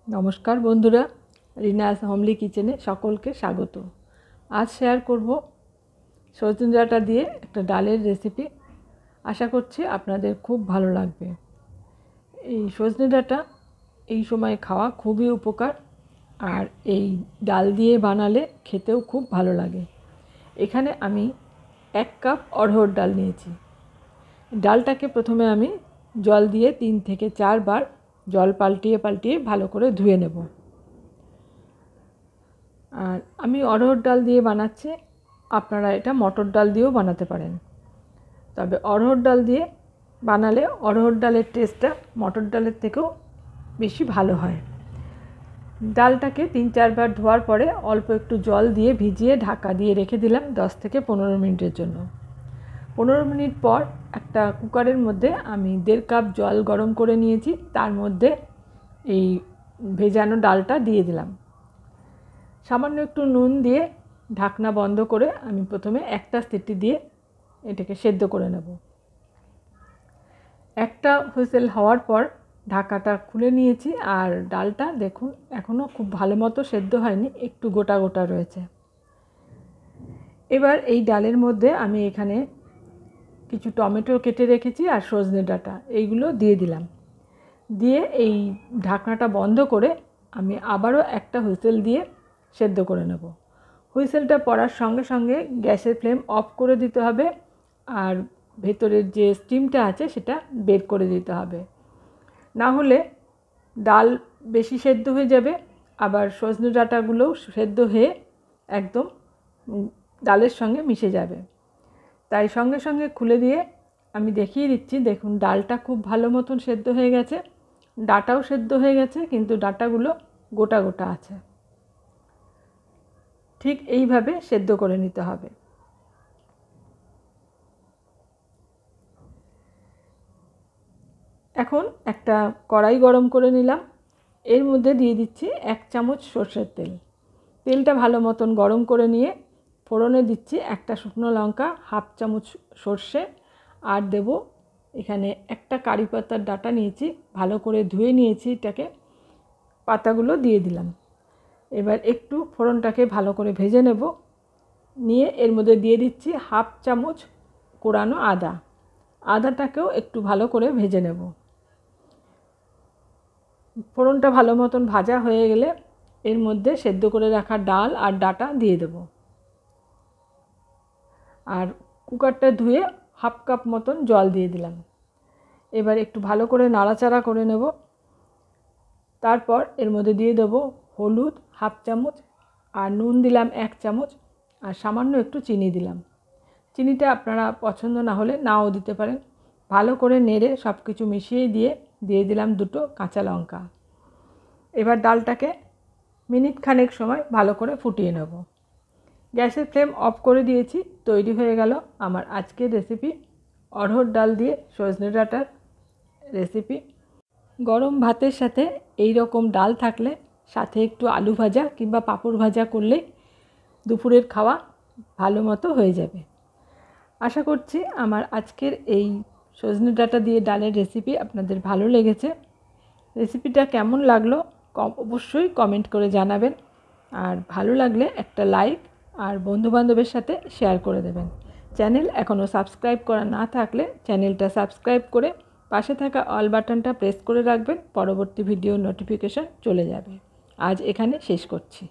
নমস্কার বন্ধুরা, রিনাস হোমলি কিচেনে সকলকে স্বাগত। আজ শেয়ার করব সজনে ডাঁটা দিয়ে একটা ডালের রেসিপি। আশা করছি আপনাদের খুব ভালো লাগবে। এই সজনে ডাঁটা এই সময় খাওয়া খুবই উপকার, আর এই ডাল দিয়ে বানালে খেতেও খুব ভালো লাগে। এখানে আমি 1 কাপ অড়হর ডাল নিয়েছি। ডালটাকে প্রথমে আমি জল দিয়ে 3 থেকে 4 বার জল পাল্টিয়ে পাল্টিয়ে ভালো করে ধুয়ে নেব। আর আমি অড়হর ডাল দিয়ে বানাচ্ছি, আপনারা এটা মটর ডাল দিয়েও বানাতে পারেন। তবে অড়হর ডাল দিয়ে বানালে অড়হর ডালের টেস্টটা মটর ডালের থেকেও বেশি ভালো হয়। ডালটাকে 3-4 বার ধোয়ার পরে অল্প একটু জল দিয়ে ভিজিয়ে ঢাকা দিয়ে রেখে দিলাম 10 থেকে 15 মিনিটের জন্য। 15 মিনিট পর একটা কুকারের মধ্যে আমি 1.5 কাপ জল গরম করে নিয়েছি, তার মধ্যে এই ভেজানো ডালটা দিয়ে দিলাম। সামান্য একটু নুন দিয়ে ঢাকনা বন্ধ করে আমি প্রথমে একটা সিটি দিয়ে এটাকে সেদ্ধ করে নেব। একটা হুইসেল হওয়ার পর ঢাকাটা খুলে নিয়েছি, আর ডালটা দেখুন এখনও খুব ভালো মতো সেদ্ধ হয়নি, একটু গোটা গোটা রয়েছে। এবার এই ডালের মধ্যে আমি এখানে কিছু টমেটো কেটে রেখেছি আর সজনে ডাঁটা এইগুলো দিয়ে দিলাম। দিয়ে এই ঢাকনাটা বন্ধ করে আমি আবারও একটা হুইসেল দিয়ে সেদ্ধ করে নেব। হুইসেলটা পড়ার সঙ্গে সঙ্গে গ্যাসের ফ্লেম অফ করে দিতে হবে, আর ভেতরের যে স্টিমটা আছে সেটা বের করে দিতে হবে। না হলে ডাল বেশি সেদ্ধ হয়ে যাবে, আবার সজনে ডাঁটাগুলোও সেদ্ধ হয়ে একদম ডালের সঙ্গে মিশে যাবে। তাই সঙ্গে সঙ্গে খুলে দিয়ে আমি দেখিয়ে দিচ্ছি, দেখুন ডালটা খুব ভালো মতন সেদ্ধ হয়ে গেছে, ডাঁটাও সেদ্ধ হয়ে গেছে, কিন্তু ডাঁটাগুলো গোটা গোটা আছে। ঠিক এইভাবে সেদ্ধ করে নিতে হবে। এখন একটা কড়াই গরম করে নিলাম, এর মধ্যে দিয়ে দিচ্ছি 1 চামচ সরষের তেল। তেলটা ভালো মতন গরম করে নিয়ে ফোড়নে দিচ্ছি একটা শুকনো লঙ্কা, 1/2 চামচ সরষে, আর দেব এখানে একটা কারি পাতার ডাঁটা নিয়েছি, ভালো করে ধুয়ে নিয়েছি, এটাকে পাতাগুলো দিয়ে দিলাম। এবার একটু ফোড়নটাকে ভালো করে ভেজে নেব। নিয়ে এর মধ্যে দিয়ে দিচ্ছি 1/2 চামচ কোরানো আদা। আদাটাকেও একটু ভালো করে ভেজে নেব। ফোড়নটা ভালো মতন ভাজা হয়ে গেলে এর মধ্যে সেদ্ধ করে রাখা ডাল আর ডাঁটা দিয়ে দেব। আর কুকারটা ধুয়ে 1/2 কাপ মতন জল দিয়ে দিলাম। এবার একটু ভালো করে নাড়াচাড়া করে নেব। তারপর এর মধ্যে দিয়ে দেব হলুদ 1/2 চামচ, আর নুন দিলাম 1 চামচ, আর সামান্য একটু চিনি দিলাম। চিনিটা আপনারা পছন্দ না হলে নাও দিতে পারেন। ভালো করে নেড়ে সব কিছু মিশিয়ে দিয়ে দিলাম 2টো কাঁচা লঙ্কা। এবার ডালটাকে মিনিট খানেক সময় ভালো করে ফুটিয়ে নেব। গ্যাসের ফ্লেম অফ করে দিয়েছি। তৈরি হয়ে গেল আমার আজকের রেসিপি, অড়হর ডাল দিয়ে সজনে ডাঁটার রেসিপি। গরম ভাতের সাথে এই রকম ডাল থাকলে সাথে একটু আলু ভাজা কিংবা পাঁপড় ভাজা করলে দুপুরের খাওয়া ভালো মতো হয়ে যাবে। আশা করছি আমার আজকের এই সজনে ডাঁটা দিয়ে ডালের রেসিপি আপনাদের ভালো লেগেছে। রেসিপিটা কেমন লাগলো অবশ্যই কমেন্ট করে জানাবেন, আর ভালো লাগলে একটা লাইক আর বন্ধুবান্ধবের সাথে শেয়ার করে দেবেন। চ্যানেল এখনও সাবস্ক্রাইব করা না থাকলে চ্যানেলটা সাবস্ক্রাইব করে পাশে থাকা অল বাটনটা প্রেস করে রাখবেন, পরবর্তী ভিডিও নোটিফিকেশান চলে যাবে। আজ এখানে শেষ করছি।